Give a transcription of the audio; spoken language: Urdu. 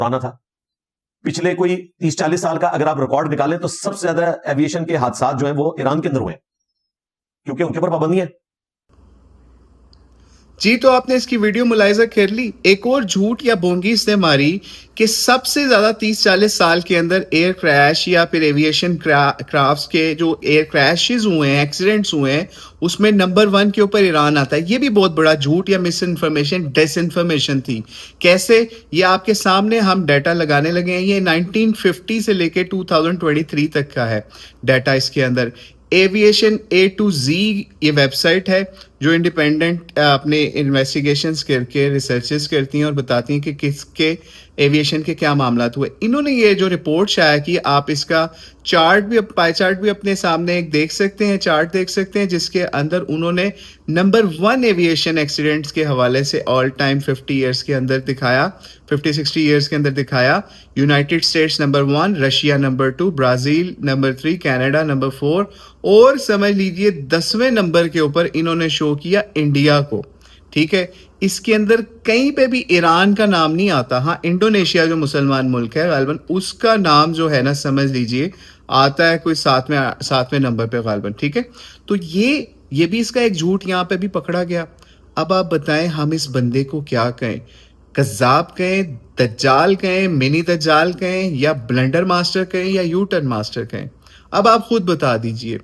پرانا تھا. پچھلے کوئی 30-40 سال کا اگر آپ ریکارڈ نکالیں تو سب سے زیادہ ایویشن کے حادثات جو ہیں وہ ایران کے اندر ہوئے ہیں, کیونکہ ان کے اوپر پابندی ہے. جی تو آپ نے اس کی ویڈیو ملاحظہ کر لی. ایک اور جھوٹ یا بونگی اس نے ماری کہ سب سے زیادہ 30-40 سال کے اندر ایئر کریش یا پھر ایویشن کرافٹس کے جو ایئر کریشز ہوئے ہیں, ایکسیڈنٹس ہوئے ہیں, اس میں نمبر 1 کے اوپر ایران آتا ہے. یہ بھی بہت بڑا جھوٹ یا مس انفارمیشن, ڈس انفارمیشن تھی. کیسے؟ یہ آپ کے سامنے ہم ڈیٹا لگانے لگے ہیں. یہ 1950 سے لے کے 2023 تک کا ہے ڈیٹا. اس کے اندر ایویشن A to Z یہ ویب سائٹ ہے جو انڈیپینڈنٹ اپنے انویسٹیگیشنز کر کے ریسرچز کرتی ہیں اور بتاتی ہیں کہ کس کے ایویشن کے کیا معاملات ہوئے. انہوں نے یہ جو رپورٹ شائع کی, آپ اس کا چارٹ بھی, پائی چارٹ بھی اپنے سامنے ایک دیکھ سکتے ہیں, چارٹ دیکھ سکتے ہیں, جس کے اندر انہوں نے نمبر 1 ایویشن ایکسیڈنٹس کے حوالے سے آل ٹائم 50 ایئرس کے اندر دکھایا, 50-60 ایئرس کے اندر دکھایا. United States number 1, Russia number 2, Brazil number 3, Canada number 4, اور سمجھ لیجئے 10ویں نمبر کے اوپر انہوں نے شو کیا انڈیا کو. ٹھیک ہے, اس کے اندر کہیں پہ بھی ایران کا نام نہیں آتا. ہاں, انڈونیشیا جو مسلمان ملک ہے غالباً, اس کا نام جو ہے نا سمجھ لیجئے آتا ہے کوئی 7ویں نمبر پہ غالباً. ٹھیک ہے, تو یہ بھی اس کا ایک جھوٹ یہاں پہ بھی پکڑا گیا. اب آپ بتائیں ہم اس بندے کو کیا کہیں؟ کذاب کہیں, دجال کہیں, منی دجال کہیں, یا بلنڈر ماسٹر کہیں, یا یو ٹرن ماسٹر کہیں؟ اب آپ خود بتا دیجئے.